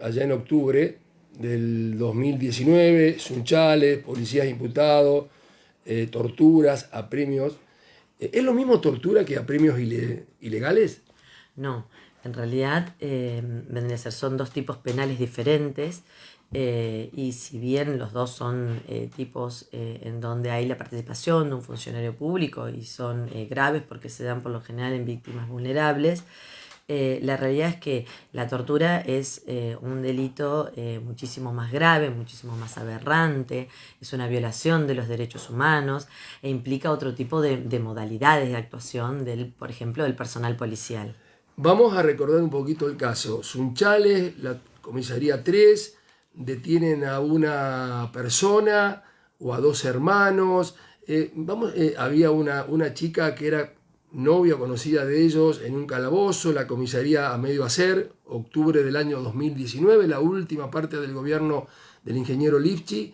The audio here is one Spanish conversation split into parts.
allá en octubre del 2019, Sunchales, policías imputados, torturas, apremios. ¿Es lo mismo tortura que apremios ilegales? No, en realidad vendría a ser, son dos tipos penales diferentes, y si bien los dos son tipos en donde hay la participación de un funcionario público y son graves porque se dan por lo general en víctimas vulnerables, la realidad es que la tortura es un delito muchísimo más grave, muchísimo más aberrante, es una violación de los derechos humanos e implica otro tipo de modalidades de actuación por ejemplo, del personal policial. Vamos a recordar un poquito el caso. Sunchales, la comisaría 3 detienen a una persona o a dos hermanos. Había una chica que era novia conocida de ellos en un calabozo, la comisaría a medio hacer, octubre del año 2019, la última parte del gobierno del ingeniero Lifchi.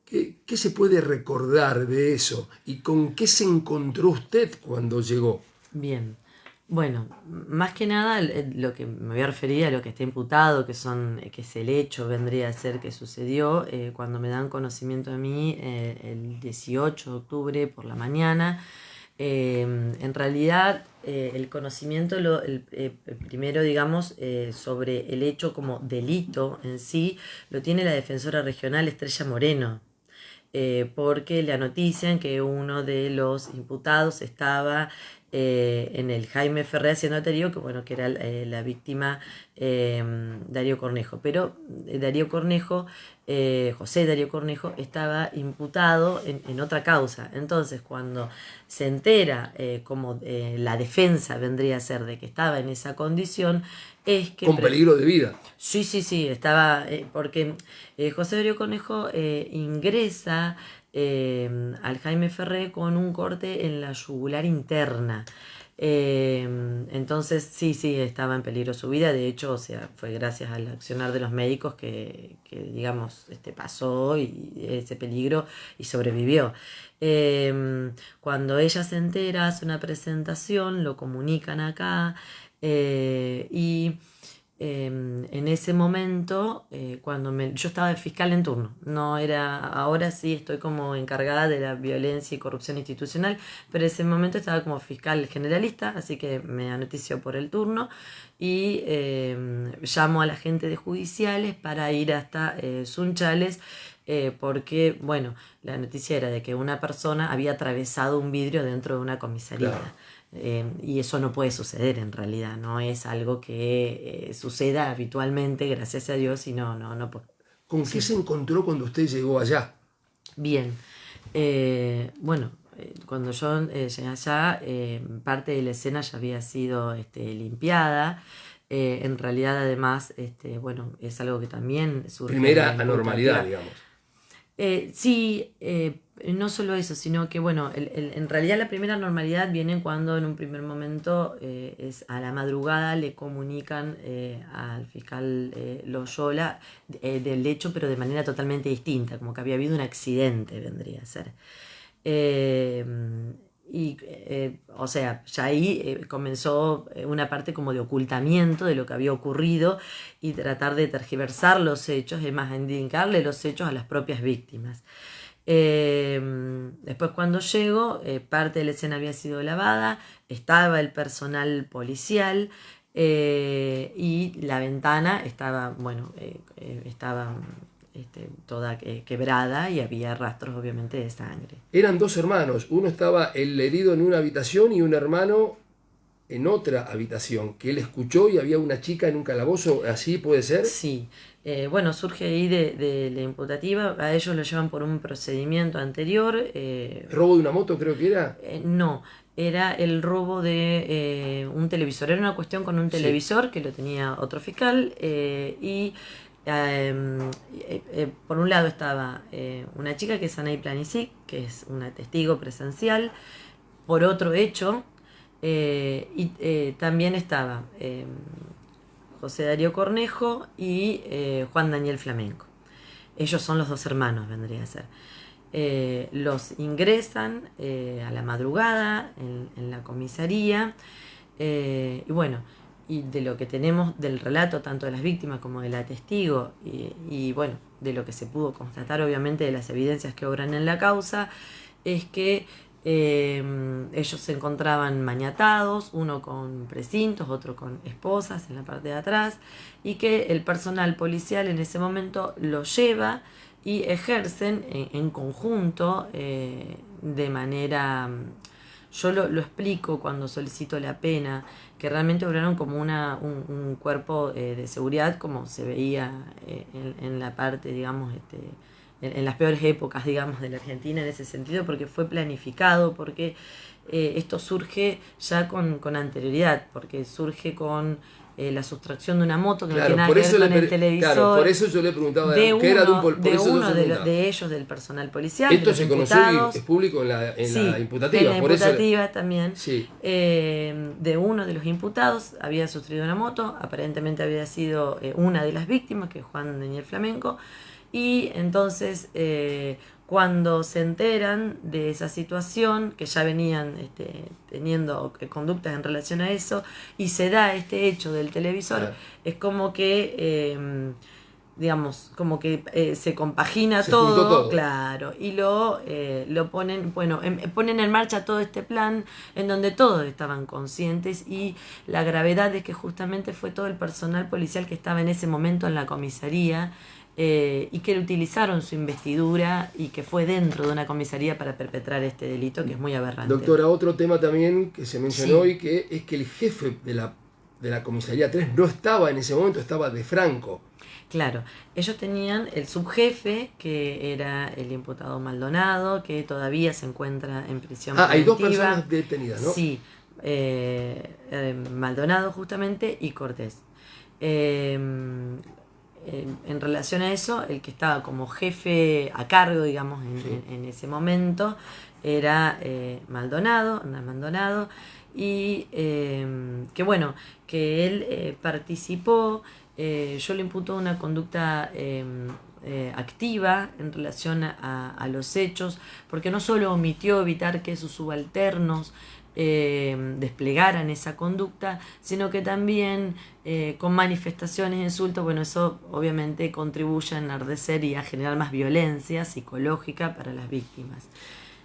¿Qué se puede recordar de eso? ¿Y con qué se encontró usted cuando llegó? Bien, bueno, más que nada lo que me voy a referir a lo que está imputado, que es el hecho, vendría a ser que sucedió cuando me dan conocimiento de mí el 18 de octubre por la mañana. En realidad, el conocimiento, primero, digamos, sobre el hecho como delito en sí, lo tiene la defensora regional Estrella Moreno, porque le anotician que uno de los imputados estaba en el Jaime Ferré haciendo aterío, que bueno, que era la víctima Darío Cornejo. Pero Darío Cornejo, José Darío Cornejo, estaba imputado en otra causa. Entonces, cuando se entera, como la defensa vendría a ser de que estaba en esa condición, es que... Con peligro de vida. Sí, sí, sí, estaba, porque José Darío Conejo ingresa al Jaime Ferré con un corte en la yugular interna. Entonces, sí, sí, estaba en peligro su vida. De hecho, o sea, fue gracias al accionar de los médicos digamos, pasó ese peligro y sobrevivió. Cuando ella se entera, hace una presentación, lo comunican acá, y en ese momento, yo estaba de fiscal en turno, no era, ahora sí estoy como encargada de la violencia y corrupción institucional, pero en ese momento estaba como fiscal generalista, así que me anotició por el turno y llamo a la gente de judiciales para ir hasta Sunchales, porque, bueno, la noticia era de que una persona había atravesado un vidrio dentro de una comisaría. Claro. Y eso no puede suceder en realidad, no es algo que suceda habitualmente, gracias a Dios, y no puede. ¿Con qué Sí, se encontró cuando usted llegó allá? bien. Bueno, cuando yo llegué allá, parte de la escena ya había sido limpiada. En realidad, además, bueno, es algo que también surge en la Primera anormalidad, imputativa. digamos. Sí, no solo eso, sino que bueno, en realidad la primera normalidad viene cuando en un primer momento es a la madrugada le comunican al fiscal Loyola del hecho, pero de manera totalmente distinta, como que había habido un accidente, vendría a ser. Eh, o sea, ya ahí comenzó una parte como de ocultamiento de lo que había ocurrido y tratar de tergiversar los hechos, es más, indicarle los hechos a las propias víctimas. Después cuando llego, parte de la escena había sido lavada, estaba el personal policial, y la ventana estaba, bueno, estaba toda quebrada y había rastros obviamente de sangre. Eran dos hermanos. Uno estaba el herido en una habitación y un hermano en otra habitación, que él escuchó y había una chica en un calabozo. ¿Así puede ser? Sí, bueno, surge ahí de la imputativa, a ellos lo llevan por un procedimiento anterior. Robo de una moto, creo que era. No, era el robo de un televisor, era una cuestión con un Sí. televisor que lo tenía otro fiscal, y por un lado estaba una chica que es Anaí Planisic, que es una testigo presencial, por otro hecho, y también estaba José Darío Cornejo y Juan Daniel Flamenco. Ellos son los dos hermanos, vendría a ser. Los ingresan a la madrugada en la comisaría, y bueno, y de lo que tenemos del relato tanto de las víctimas como de la testigo y bueno, de lo que se pudo constatar obviamente de las evidencias que obran en la causa, es que ellos se encontraban maniatados, uno con precintos, otro con esposas en la parte de atrás, y que el personal policial en ese momento los lleva y ejercen en conjunto de manera... Yo lo explico cuando solicito la pena, que realmente obraron como un cuerpo de seguridad, como se veía en la parte, digamos, en las peores épocas, digamos, de la Argentina en ese sentido, porque fue planificado, porque esto surge ya con anterioridad, porque surge con la sustracción de una moto que no tiene nada que ver con el televisor. Claro, por eso yo le preguntaba que era de uno de ellos, del personal policial. Esto se conoció y es público en la imputativa. En la por imputativa eso, también. Sí. De uno de los imputados había sustraído una moto, aparentemente había sido una de las víctimas, que es Juan Daniel Flamenco, y entonces cuando se enteran de esa situación, que ya venían teniendo conductas en relación a eso, y se da este hecho del televisor, Claro. es como que, digamos, como que se compagina Se juntó todo. claro, y lo ponen, bueno, ponen en marcha todo este plan en donde todos estaban conscientes, y la gravedad es que justamente fue todo el personal policial que estaba en ese momento en la comisaría, y que utilizaron su investidura y que fue dentro de una comisaría para perpetrar este delito, que es muy aberrante. Doctora, otro tema también que se mencionó Sí. y que es que el jefe de la comisaría 3 no estaba en ese momento, estaba de Franco. Claro, ellos tenían el subjefe, que era el imputado Maldonado, que todavía se encuentra en prisión preventiva. Hay 2 personas detenidas, ¿no? Sí, Maldonado justamente y Cortés. En relación a eso, el que estaba como jefe a cargo, digamos, en ese momento, era Hernán Maldonado, y que bueno, que él participó, yo le imputo una conducta activa en relación a los hechos, porque no solo omitió evitar que sus subalternos desplegaran esa conducta, sino que también con manifestaciones, insultos, bueno, eso obviamente contribuye a enardecer y a generar más violencia psicológica para las víctimas.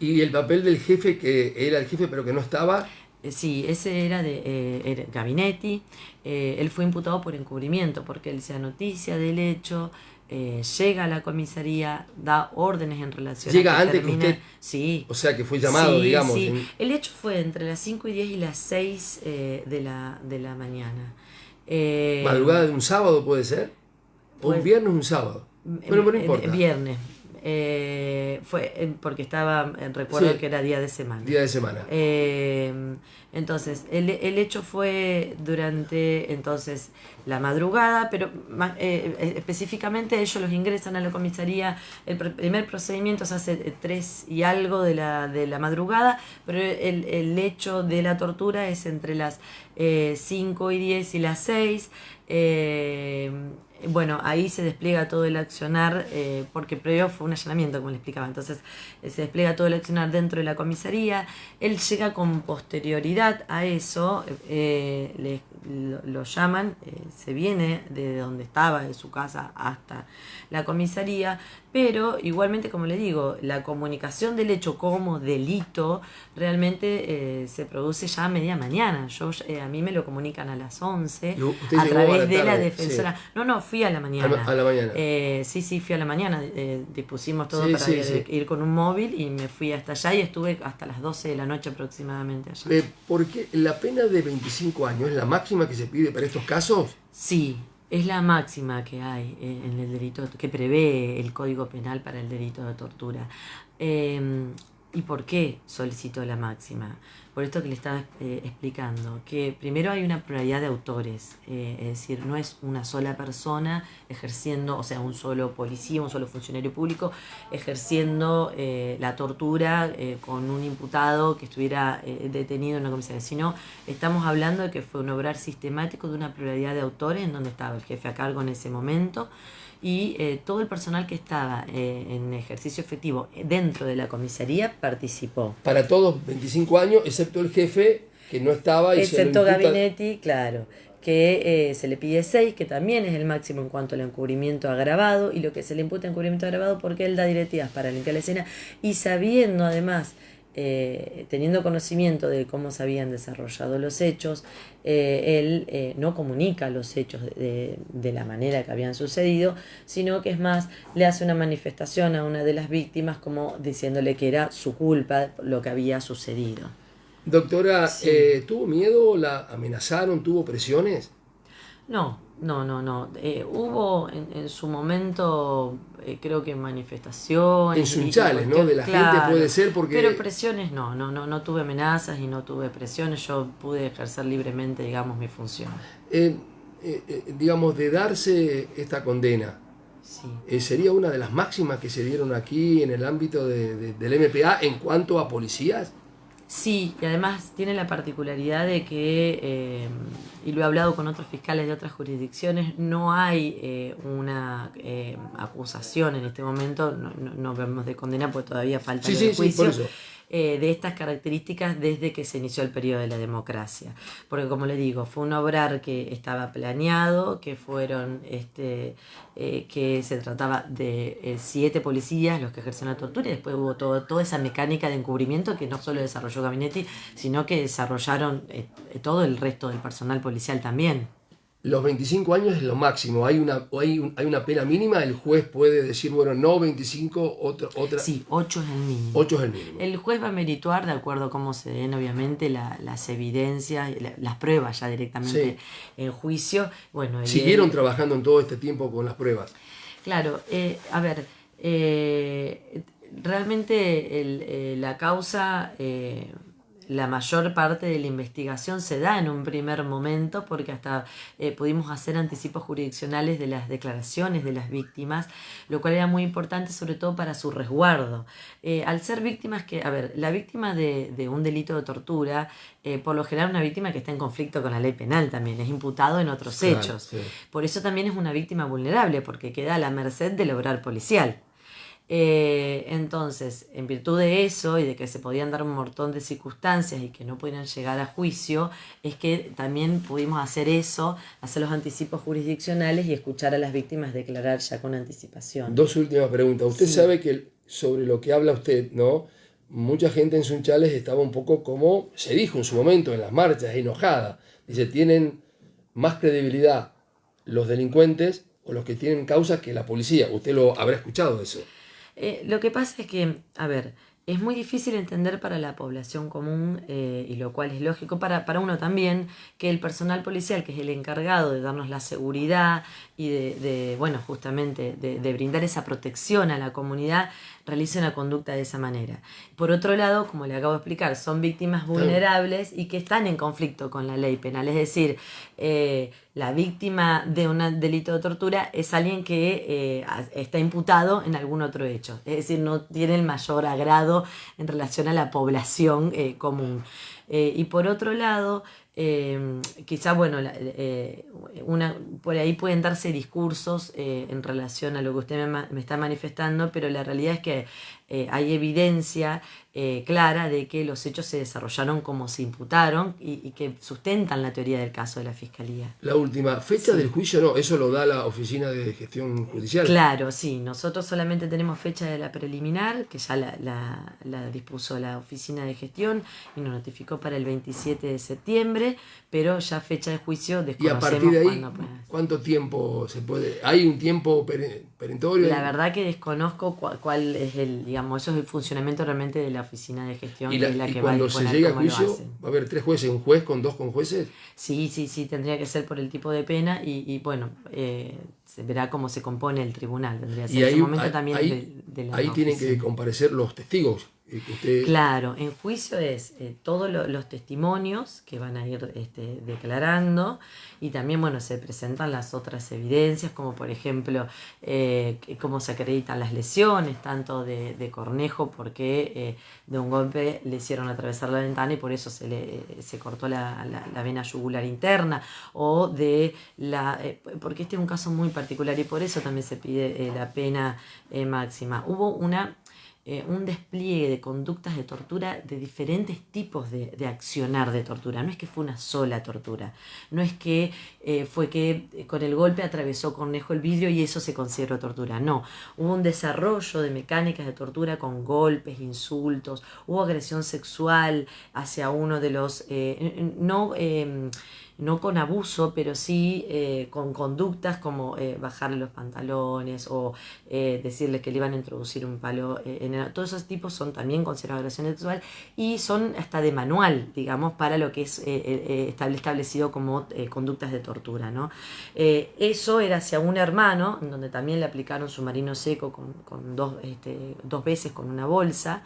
Y el papel del jefe, que era el jefe pero que no estaba... Sí, ese era de Gabinetti. Él fue imputado por encubrimiento, porque él se da noticia del hecho, llega a la comisaría, da órdenes en relación Llega a que antes termine. que usted, Sí. O sea que fue llamado, Sí, digamos. sí. El hecho fue entre las 5 y 10 y las 6 de la mañana. Madrugada de un sábado, ¿puede ser? ¿O un viernes o un sábado? Bueno, pero no importa. Viernes. Fue porque estaba, recuerdo Sí. que era día de semana. Día de semana. Entonces, el hecho fue durante entonces la madrugada, pero específicamente ellos los ingresan a la comisaría. El primer procedimiento se hace 3 y algo de la madrugada, pero el hecho de la tortura es entre las 5 y 10 y las 6. Bueno, ahí se despliega todo el accionar, porque previo fue un allanamiento, como le explicaba. Entonces se despliega todo el accionar dentro de la comisaría. Él llega con posterioridad a eso, lo llaman, se viene de donde estaba, de su casa hasta la comisaría, pero igualmente, como le digo, la comunicación del hecho como delito realmente se produce ya a media mañana. A mí me lo comunican a las 11 a través de la defensora. Sí. No, fui a la mañana. A la mañana. Sí, fui a la mañana. Dispusimos todo para ir con un móvil y me fui hasta allá y estuve hasta las 12 de la noche aproximadamente allá. Porque la pena de 25 años es la máxima que se pide para estos casos. Sí. Es la máxima que hay en el delito, que prevé el Código Penal para el delito de tortura. ¿Y por qué solicito la máxima? Por esto que le estaba explicando, que primero hay una pluralidad de autores, es decir, no es una sola persona ejerciendo, o sea, un solo policía, un solo funcionario público, ejerciendo la tortura con un imputado que estuviera detenido en una comisaría, sino estamos hablando de que fue un obrar sistemático de una pluralidad de autores, en donde estaba el jefe a cargo en ese momento, y todo el personal que estaba en ejercicio efectivo dentro de la comisaría participó. Para todos 25 años, excepto el jefe, que no estaba. Excepto Gabinetti, claro, que se le pide 6, que también es el máximo en cuanto al encubrimiento agravado, y lo que se le imputa encubrimiento agravado porque él da directivas para limpiar la escena y sabiendo además, teniendo conocimiento de cómo se habían desarrollado los hechos, él no comunica los hechos de la manera que habían sucedido, sino que es más, le hace una manifestación a una de las víctimas como diciéndole que era su culpa lo que había sucedido. Doctora, Sí. ¿tuvo miedo? ¿La amenazaron? ¿Tuvo presiones? No. Hubo en su momento, creo que En manifestaciones y Sunchales, ¿no? De cuestiones, la gente puede claro, ser pero porque, presiones no tuve amenazas y no tuve presiones, yo pude ejercer libremente, digamos, mi función. eh, digamos, de darse esta condena, Sí. sería una de las máximas que se dieron aquí en el ámbito del MPA en cuanto a policías. Sí, y además tiene la particularidad de que, y lo he hablado con otros fiscales de otras jurisdicciones, no hay una acusación en este momento, no vemos de condena porque todavía falta Sí, lo del sí, sí, por juicio, eso. de estas características desde que se inició el periodo de la democracia. Porque como le digo, fue un obrar que estaba planeado, que fueron que se trataba de 7 policías los que ejercían la tortura y después hubo toda esa mecánica de encubrimiento que no solo desarrolló Gabinetti, sino que desarrollaron todo el resto del personal policial también. Los 25 años es lo máximo. Hay una pena mínima. El juez puede decir, bueno, no 25, otra. Sí, 8 es el mínimo. 8 es el mínimo. El juez va a merituar de acuerdo a cómo se den, obviamente, las evidencias, las pruebas ya directamente Sí. en juicio. Bueno, y Siguieron él, trabajando en todo este tiempo con las pruebas. claro, a ver, realmente la causa, la mayor parte de la investigación se da en un primer momento porque hasta pudimos hacer anticipos jurisdiccionales de las declaraciones de las víctimas, lo cual era muy importante sobre todo para su resguardo. Al ser víctimas que, a ver, la víctima de un delito de tortura, por lo general una víctima que está en conflicto con la ley penal también, es imputado en otros Claro, hechos. sí. Por eso también es una víctima vulnerable porque queda a la merced del obrar policial. Entonces, en virtud de eso y de que se podían dar un montón de circunstancias y que no pudieran llegar a juicio, es que también pudimos hacer eso, hacer los anticipos jurisdiccionales y escuchar a las víctimas declarar ya con anticipación. Dos últimas preguntas. Usted Sí, sabe que sobre lo que habla usted, ¿no? Mucha gente en Sunchales estaba un poco como se dijo en su momento en las marchas, enojada. Dice, tienen más credibilidad los delincuentes o los que tienen causas que la policía. Usted lo habrá escuchado eso. Lo que pasa es que, a ver, es muy difícil entender para la población común, y lo cual es lógico para uno también, que el personal policial, que es el encargado de darnos la seguridad y bueno, justamente de brindar esa protección a la comunidad, realice una conducta de esa manera. Por otro lado, como le acabo de explicar, son víctimas Están- vulnerables y que están en conflicto con la ley penal. Es decir, la víctima de un delito de tortura es alguien que está imputado en algún otro hecho. Es decir, no tiene el mayor agrado en relación a la población común. Y por otro lado, quizá, bueno, por ahí pueden darse discursos en relación a lo que usted me está manifestando, pero la realidad es que hay evidencia clara de que los hechos se desarrollaron como se imputaron y que sustentan la teoría del caso de la Fiscalía. La última, fecha del Sí. juicio no, eso lo da la Oficina de Gestión Judicial. Claro, sí, nosotros solamente tenemos fecha de la preliminar, que ya la dispuso la oficina de gestión y nos notificó para el 27 de septiembre, pero ya fecha de juicio Y a partir desconocemos de ahí, cuándo puede ser. ¿cuánto tiempo se puede? ¿Hay un tiempo perentorio? La verdad que desconozco cuál es digamos, eso es el funcionamiento realmente de la oficina de gestión, que es la Y que va a cuando se disponer llega a cómo lo juicio, hacen. va a haber 3 jueces, un juez con 2 conjueces. Sí, tendría que ser por el tipo de pena y bueno, se verá cómo se compone el tribunal, tendría que Y ser. Ese momento también es de la ahí tienen que oficina. comparecer los testigos. Que usted, Claro, en juicio es todos los testimonios que van a ir declarando y también, bueno, se presentan las otras evidencias, como por ejemplo, cómo se acreditan las lesiones, tanto de Cornejo, porque de un golpe le hicieron atravesar la ventana y por eso se cortó la vena yugular interna, o porque este es un caso muy particular y por eso también se pide la pena máxima. Hubo un despliegue de conductas de tortura de diferentes tipos de accionar de tortura. No es que fue una sola tortura, no es que fue que con el golpe atravesó Cornejo el vidrio y eso se consideró tortura, no. Hubo un desarrollo de mecánicas de tortura con golpes, insultos, hubo agresión sexual hacia uno de los... no con abuso, pero sí con conductas como bajarle los pantalones o decirle que le iban a introducir un palo todos esos tipos son también considerados agresión sexual y son hasta de manual, digamos, para lo que es establecido como conductas de tortura, ¿no? Eso era hacia un hermano, en donde también le aplicaron submarino seco con dos veces con una bolsa.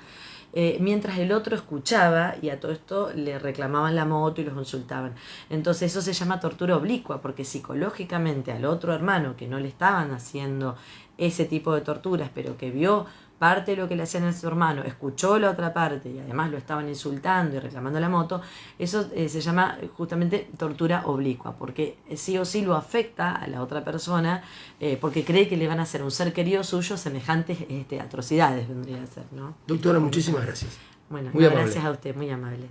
Mientras el otro escuchaba y a todo esto le reclamaban la moto y los insultaban. Entonces eso se llama tortura oblicua, porque psicológicamente al otro hermano que no le estaban haciendo ese tipo de torturas, pero que vio parte de lo que le hacían a su hermano, escuchó la otra parte y además lo estaban insultando y reclamando la moto, eso se llama justamente tortura oblicua, porque sí o sí lo afecta a la otra persona, porque cree que le van a hacer a un ser querido suyo semejantes atrocidades, vendría a ser, ¿no? Doctora, muchísimas gracias. Bueno, Muy amable. gracias a usted, muy amable.